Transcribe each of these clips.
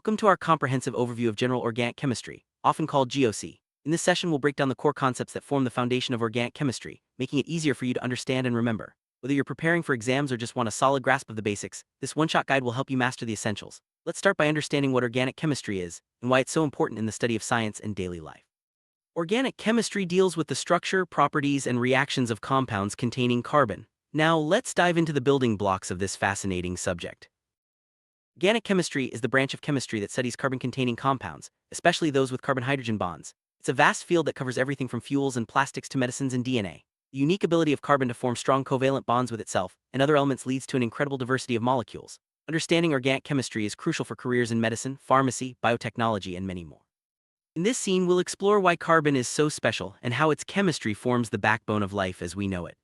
Welcome to our comprehensive overview of general organic chemistry, often called GOC. In this session, we'll break down the core concepts that form the foundation of organic chemistry, making it easier for you to understand and remember. Whether you're preparing for exams or just want a solid grasp of the basics, this one-shot guide will help you master the essentials. Let's start by understanding what organic chemistry is and why it's so important in the study of science and daily life. Organic chemistry deals with the structure, properties, and reactions of compounds containing carbon. Now, let's dive into the building blocks of this fascinating subject. Organic chemistry is the branch of chemistry that studies carbon-containing compounds, especially those with carbon-hydrogen bonds. It's a vast field that covers everything from fuels and plastics to medicines and DNA. The unique ability of carbon to form strong covalent bonds with itself and other elements leads to an incredible diversity of molecules. Understanding organic chemistry is crucial for careers in medicine, pharmacy, biotechnology, and many more. In this scene, we'll explore why carbon is so special and how its chemistry forms the backbone of life as we know it.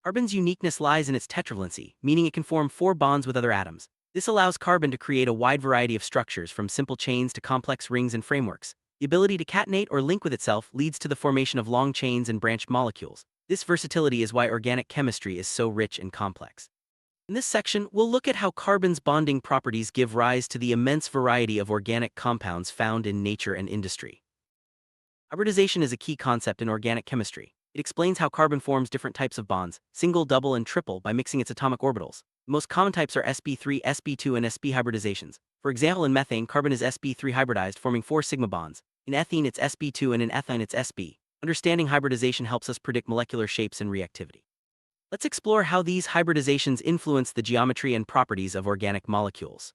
Carbon's uniqueness lies in its tetravalency, meaning it can form 4 bonds with other atoms. This allows carbon to create a wide variety of structures from simple chains to complex rings and frameworks. The ability to catenate or link with itself leads to the formation of long chains and branched molecules. This versatility is why organic chemistry is so rich and complex. In this section, we'll look at how carbon's bonding properties give rise to the immense variety of organic compounds found in nature and industry. Hybridization is a key concept in organic chemistry. It explains how carbon forms different types of bonds, single, double, and triple, by mixing its atomic orbitals. The most common types are sp3, sp2, and sp hybridizations. For example, in methane, carbon is sp3 hybridized, forming 4 sigma bonds. In ethene, it's sp2, and in ethine, it's sp. Understanding hybridization helps us predict molecular shapes and reactivity. Let's explore how these hybridizations influence the geometry and properties of organic molecules.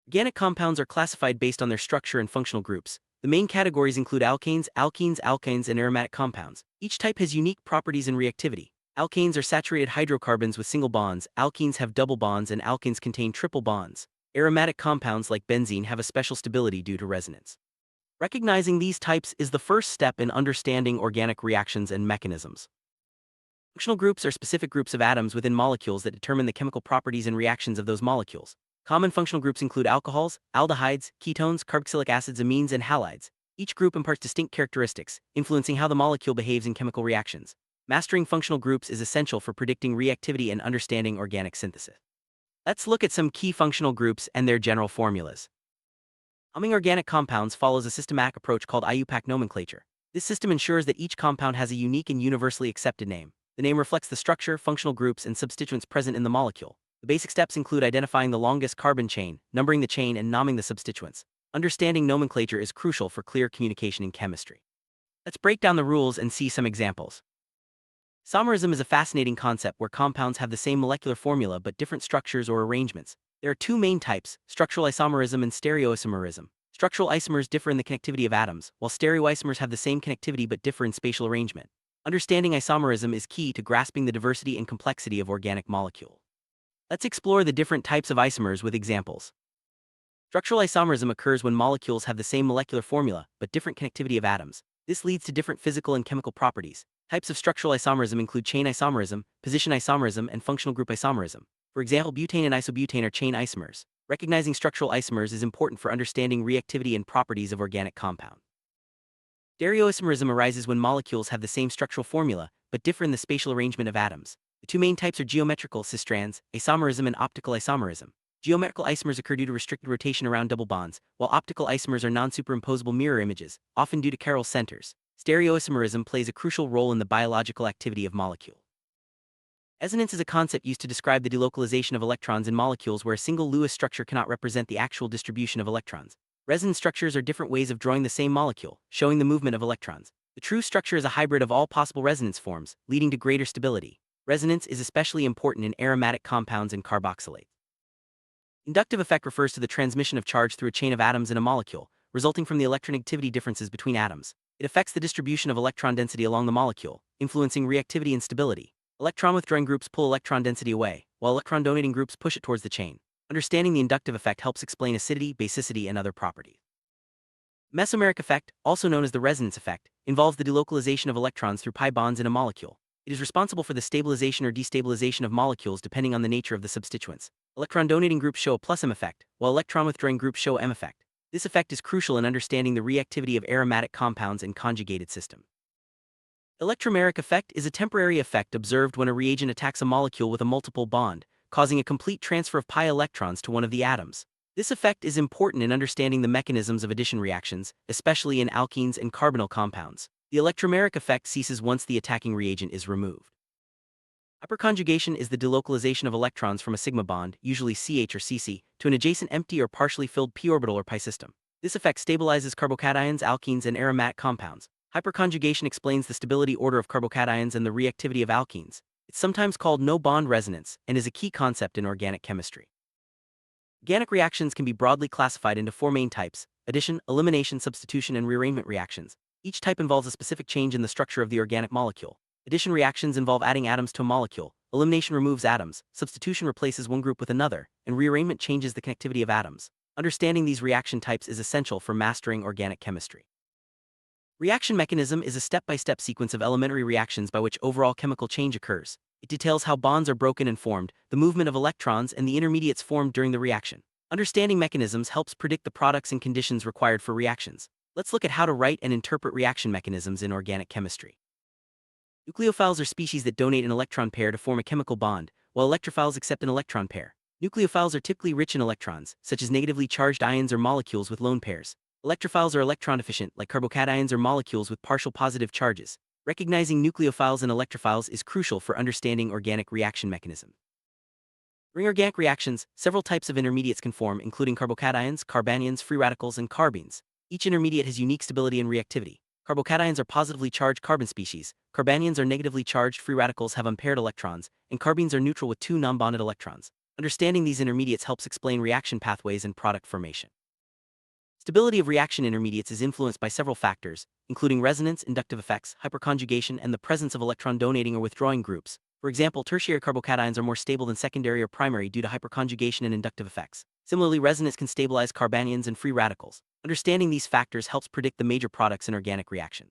Organic compounds are classified based on their structure and functional groups. The main categories include alkanes, alkenes, alkynes, and aromatic compounds. Each type has unique properties and reactivity. Alkanes are saturated hydrocarbons with single bonds, alkenes have double bonds, and alkenes contain triple bonds. Aromatic compounds like benzene have a special stability due to resonance. Recognizing these types is the first step in understanding organic reactions and mechanisms. Functional groups are specific groups of atoms within molecules that determine the chemical properties and reactions of those molecules. Common functional groups include alcohols, aldehydes, ketones, carboxylic acids, amines, and halides. Each group imparts distinct characteristics, influencing how the molecule behaves in chemical reactions. Mastering functional groups is essential for predicting reactivity and understanding organic synthesis. Let's look at some key functional groups and their general formulas. Numbering organic compounds follows a systematic approach called IUPAC Nomenclature. This system ensures that each compound has a unique and universally accepted name. The name reflects the structure, functional groups, and substituents present in the molecule. The basic steps include identifying the longest carbon chain, numbering the chain, and naming the substituents. Understanding nomenclature is crucial for clear communication in chemistry. Let's break down the rules and see some examples. Isomerism is a fascinating concept where compounds have the same molecular formula but different structures or arrangements. There are 2 main types, structural isomerism and stereoisomerism. Structural isomers differ in the connectivity of atoms, while stereoisomers have the same connectivity but differ in spatial arrangement. Understanding isomerism is key to grasping the diversity and complexity of organic molecules. Let's explore the different types of isomers with examples. Structural isomerism occurs when molecules have the same molecular formula but different connectivity of atoms. This leads to different physical and chemical properties. Types of structural isomerism include chain isomerism, position isomerism, and functional group isomerism. For example, butane and isobutane are chain isomers. Recognizing structural isomers is important for understanding reactivity and properties of organic compounds. Stereoisomerism arises when molecules have the same structural formula but differ in the spatial arrangement of atoms. The 2 main types are geometrical cis-strands, isomerism, and optical isomerism. Geometrical isomers occur due to restricted rotation around double bonds, while optical isomers are non-superimposable mirror images, often due to chiral centers. Stereoisomerism plays a crucial role in the biological activity of molecules. Resonance is a concept used to describe the delocalization of electrons in molecules where a single Lewis structure cannot represent the actual distribution of electrons. Resonance structures are different ways of drawing the same molecule, showing the movement of electrons. The true structure is a hybrid of all possible resonance forms, leading to greater stability. Resonance is especially important in aromatic compounds and carboxylates. Inductive effect refers to the transmission of charge through a chain of atoms in a molecule, resulting from the electronegativity differences between atoms. It affects the distribution of electron density along the molecule, influencing reactivity and stability. Electron-withdrawing groups pull electron density away, while electron-donating groups push it towards the chain. Understanding the inductive effect helps explain acidity, basicity, and other properties. Mesomeric effect, also known as the resonance effect, involves the delocalization of electrons through pi bonds in a molecule. It is responsible for the stabilization or destabilization of molecules depending on the nature of the substituents. Electron-donating groups show a plus M effect, while electron-withdrawing groups show M effect. This effect is crucial in understanding the reactivity of aromatic compounds and conjugated systems. Electromeric effect is a temporary effect observed when a reagent attacks a molecule with a multiple bond, causing a complete transfer of pi electrons to one of the atoms. This effect is important in understanding the mechanisms of addition reactions, especially in alkenes and carbonyl compounds. The electromeric effect ceases once the attacking reagent is removed. Hyperconjugation is the delocalization of electrons from a sigma bond, usually CH or CC, to an adjacent empty or partially filled p orbital or pi system. This effect stabilizes carbocations, alkenes, and aromatic compounds. Hyperconjugation explains the stability order of carbocations and the reactivity of alkenes. It's sometimes called no-bond resonance and is a key concept in organic chemistry. Organic reactions can be broadly classified into four main types: addition, elimination, substitution, and rearrangement reactions. Each type involves a specific change in the structure of the organic molecule. Addition reactions involve adding atoms to a molecule, elimination removes atoms, substitution replaces one group with another, and rearrangement changes the connectivity of atoms. Understanding these reaction types is essential for mastering organic chemistry. Reaction mechanism is a step-by-step sequence of elementary reactions by which overall chemical change occurs. It details how bonds are broken and formed, the movement of electrons, and the intermediates formed during the reaction. Understanding mechanisms helps predict the products and conditions required for reactions. Let's look at how to write and interpret reaction mechanisms in organic chemistry. Nucleophiles are species that donate an electron pair to form a chemical bond, while electrophiles accept an electron pair. Nucleophiles are typically rich in electrons, such as negatively charged ions or molecules with lone pairs. Electrophiles are electron deficient, like carbocations or molecules with partial positive charges. Recognizing nucleophiles and electrophiles is crucial for understanding organic reaction mechanism. During organic reactions, several types of intermediates can form, including carbocations, carbanions, free radicals, and carbenes. Each intermediate has unique stability and reactivity. Carbocations are positively charged carbon species, carbanions are negatively charged free radicals have unpaired electrons, and carbenes are neutral with two non-bonded electrons. Understanding these intermediates helps explain reaction pathways and product formation. Stability of reaction intermediates is influenced by several factors, including resonance, inductive effects, hyperconjugation, and the presence of electron donating or withdrawing groups. For example, tertiary carbocations are more stable than secondary or primary due to hyperconjugation and inductive effects. Similarly, resonance can stabilize carbanions and free radicals. Understanding these factors helps predict the major products in organic reaction.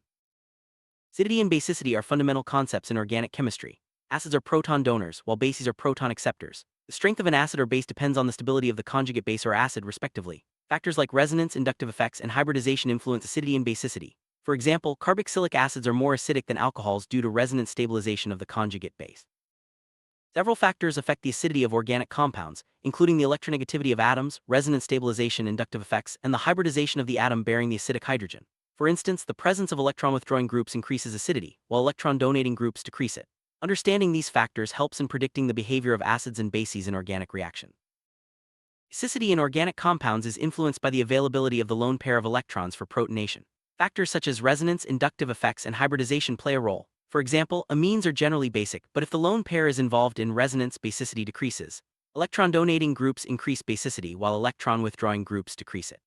Acidity and basicity are fundamental concepts in organic chemistry. Acids are proton donors, while bases are proton acceptors. The strength of an acid or base depends on the stability of the conjugate base or acid, respectively. Factors like resonance, inductive effects, and hybridization influence acidity and basicity. For example, carboxylic acids are more acidic than alcohols due to resonance stabilization of the conjugate base. Several factors affect the acidity of organic compounds, including the electronegativity of atoms, resonance stabilization, inductive effects, and the hybridization of the atom bearing the acidic hydrogen. For instance, the presence of electron-withdrawing groups increases acidity, while electron-donating groups decrease it. Understanding these factors helps in predicting the behavior of acids and bases in organic reaction. Basicity in organic compounds is influenced by the availability of the lone pair of electrons for protonation. Factors such as resonance, inductive effects, and hybridization play a role. For example, amines are generally basic, but if the lone pair is involved in resonance, basicity decreases. Electron-donating groups increase basicity, while electron-withdrawing groups decrease it.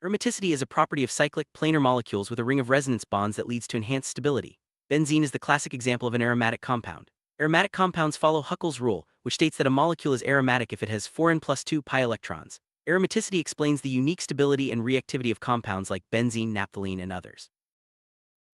Aromaticity is a property of cyclic, planar molecules with a ring of resonance bonds that leads to enhanced stability. Benzene is the classic example of an aromatic compound. Aromatic compounds follow Huckel's rule, which states that a molecule is aromatic if it has 4n plus 2 pi electrons. Aromaticity explains the unique stability and reactivity of compounds like benzene, naphthalene, and others.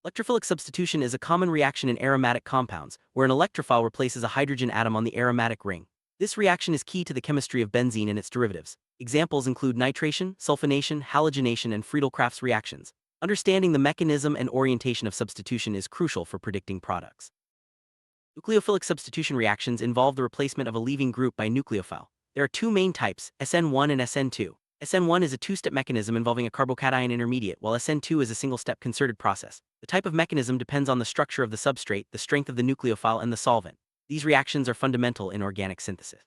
Electrophilic substitution is a common reaction in aromatic compounds, where an electrophile replaces a hydrogen atom on the aromatic ring. This reaction is key to the chemistry of benzene and its derivatives. Examples include nitration, sulfonation, halogenation, and Friedel-Crafts reactions. Understanding the mechanism and orientation of substitution is crucial for predicting products. Nucleophilic substitution reactions involve the replacement of a leaving group by a nucleophile. There are two main types, SN1 and SN2. SN1 is a two-step mechanism involving a carbocation intermediate, while SN2 is a single-step concerted process. The type of mechanism depends on the structure of the substrate, the strength of the nucleophile, and the solvent. These reactions are fundamental in organic synthesis.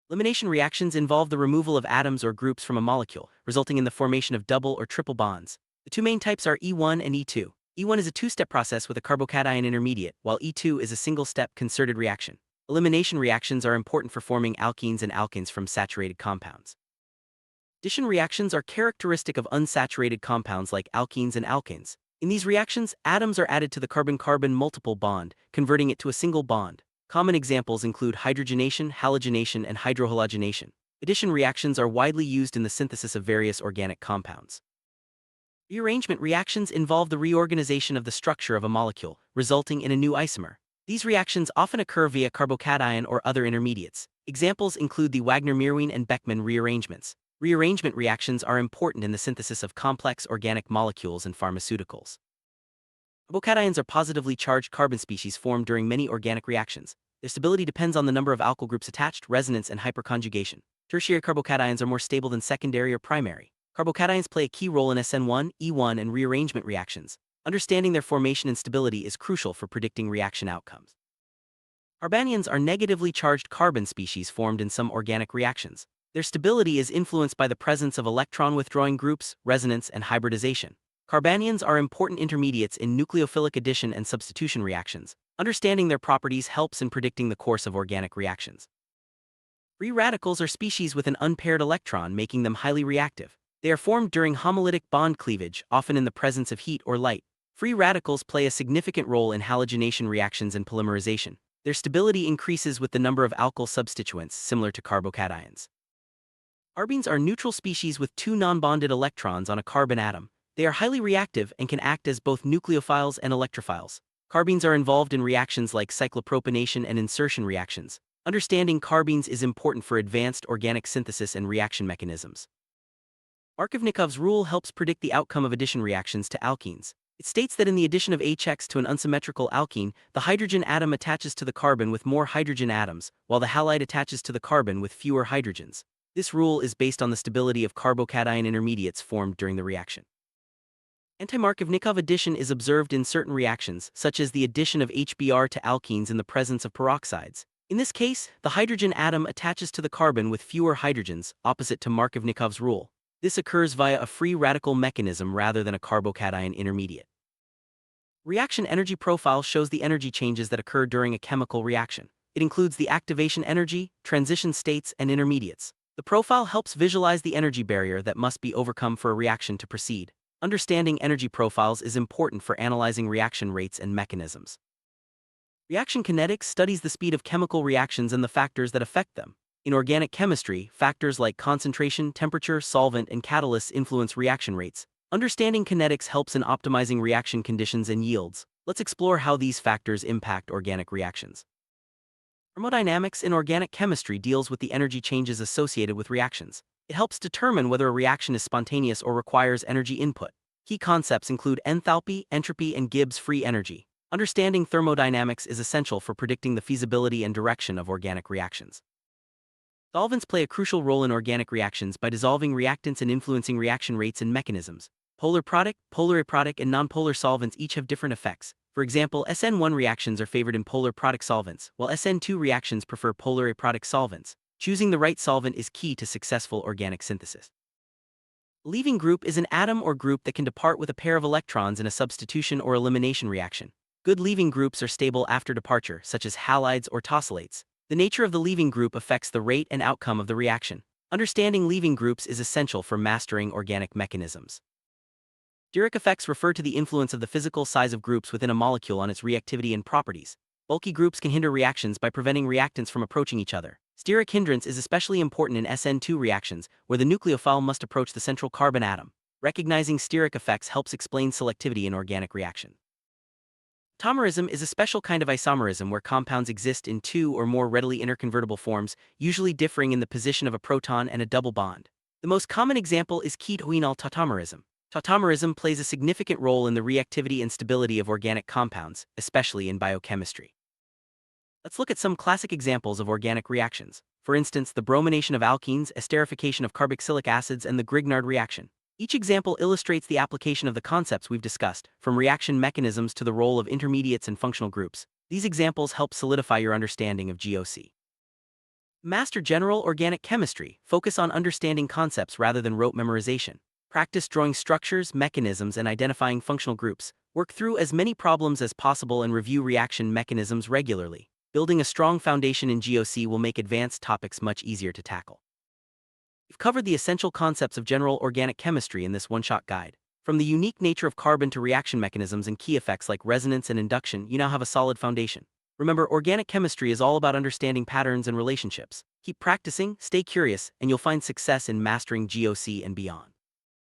Elimination reactions involve the removal of atoms or groups from a molecule, resulting in the formation of double or triple bonds. The two main types are E1 and E2. E1 is a two-step process with a carbocation intermediate, while E2 is a single-step concerted reaction. Elimination reactions are important for forming alkenes and alkanes from saturated compounds. Addition reactions are characteristic of unsaturated compounds like alkenes and alkanes. In these reactions, atoms are added to the carbon-carbon multiple bond, converting it to a single bond. Common examples include hydrogenation, halogenation, and hydrohalogenation. Addition reactions are widely used in the synthesis of various organic compounds. Rearrangement reactions involve the reorganization of the structure of a molecule, resulting in a new isomer. These reactions often occur via carbocation or other intermediates. Examples include the Wagner-Meerwein and Beckmann rearrangements. Rearrangement reactions are important in the synthesis of complex organic molecules and pharmaceuticals. Carbocations are positively charged carbon species formed during many organic reactions. Their stability depends on the number of alkyl groups attached, resonance, and hyperconjugation. Tertiary carbocations are more stable than secondary or primary. Carbocations play a key role in SN1, E1, and rearrangement reactions. Understanding their formation and stability is crucial for predicting reaction outcomes. Carbanions are negatively charged carbon species formed in some organic reactions. Their stability is influenced by the presence of electron-withdrawing groups, resonance, and hybridization. Carbanions are important intermediates in nucleophilic addition and substitution reactions. Understanding their properties helps in predicting the course of organic reactions. Free radicals are species with an unpaired electron, making them highly reactive. They are formed during homolytic bond cleavage, often in the presence of heat or light. Free radicals play a significant role in halogenation reactions and polymerization. Their stability increases with the number of alkyl substituents, similar to carbocations. Carbenes are neutral species with two non-bonded electrons on a carbon atom. They are highly reactive and can act as both nucleophiles and electrophiles. Carbenes are involved in reactions like cyclopropanation and insertion reactions. Understanding carbenes is important for advanced organic synthesis and reaction mechanisms. Markovnikov's rule helps predict the outcome of addition reactions to alkenes. It states that in the addition of HX to an unsymmetrical alkene, the hydrogen atom attaches to the carbon with more hydrogen atoms, while the halide attaches to the carbon with fewer hydrogens. This rule is based on the stability of carbocation intermediates formed during the reaction. Anti-Markovnikov addition is observed in certain reactions, such as the addition of HBr to alkenes in the presence of peroxides. In this case, the hydrogen atom attaches to the carbon with fewer hydrogens, opposite to Markovnikov's rule. This occurs via a free radical mechanism rather than a carbocation intermediate. Reaction energy profile shows the energy changes that occur during a chemical reaction. It includes the activation energy, transition states, and intermediates. The profile helps visualize the energy barrier that must be overcome for a reaction to proceed. Understanding energy profiles is important for analyzing reaction rates and mechanisms. Reaction kinetics studies the speed of chemical reactions and the factors that affect them. In organic chemistry, factors like concentration, temperature, solvent, and catalysts influence reaction rates. Understanding kinetics helps in optimizing reaction conditions and yields. Let's explore how these factors impact organic reactions. Thermodynamics in organic chemistry deals with the energy changes associated with reactions. It helps determine whether a reaction is spontaneous or requires energy input. Key concepts include enthalpy, entropy, and Gibbs free energy. Understanding thermodynamics is essential for predicting the feasibility and direction of organic reactions. Solvents play a crucial role in organic reactions by dissolving reactants and influencing reaction rates and mechanisms. Polar product, polar aprotic, and nonpolar solvents each have different effects. For example, SN1 reactions are favored in polar product solvents, while SN2 reactions prefer polar aprotic solvents. Choosing the right solvent is key to successful organic synthesis. A leaving group is an atom or group that can depart with a pair of electrons in a substitution or elimination reaction. Good leaving groups are stable after departure, such as halides or tosylates. The nature of the leaving group affects the rate and outcome of the reaction. Understanding leaving groups is essential for mastering organic mechanisms. Steric effects refer to the influence of the physical size of groups within a molecule on its reactivity and properties. Bulky groups can hinder reactions by preventing reactants from approaching each other. Steric hindrance is especially important in SN2 reactions, where the nucleophile must approach the central carbon atom. Recognizing steric effects helps explain selectivity in organic reactions. Tautomerism is a special kind of isomerism where compounds exist in two or more readily interconvertible forms, usually differing in the position of a proton and a double bond. The most common example is ketone tautomerism. Tautomerism plays a significant role in the reactivity and stability of organic compounds, especially in biochemistry. Let's look at some classic examples of organic reactions. For instance, the bromination of alkenes, esterification of carboxylic acids, and the Grignard reaction. Each example illustrates the application of the concepts we've discussed, from reaction mechanisms to the role of intermediates and functional groups. These examples help solidify your understanding of GOC. Master General Organic Chemistry. Focus on understanding concepts rather than rote memorization. Practice drawing structures, mechanisms, and identifying functional groups. Work through as many problems as possible and review reaction mechanisms regularly. Building a strong foundation in GOC will make advanced topics much easier to tackle. We've covered the essential concepts of general organic chemistry in this one-shot guide. From the unique nature of carbon to reaction mechanisms and key effects like resonance and induction, you now have a solid foundation. Remember, organic chemistry is all about understanding patterns and relationships. Keep practicing, stay curious, and you'll find success in mastering GOC and beyond.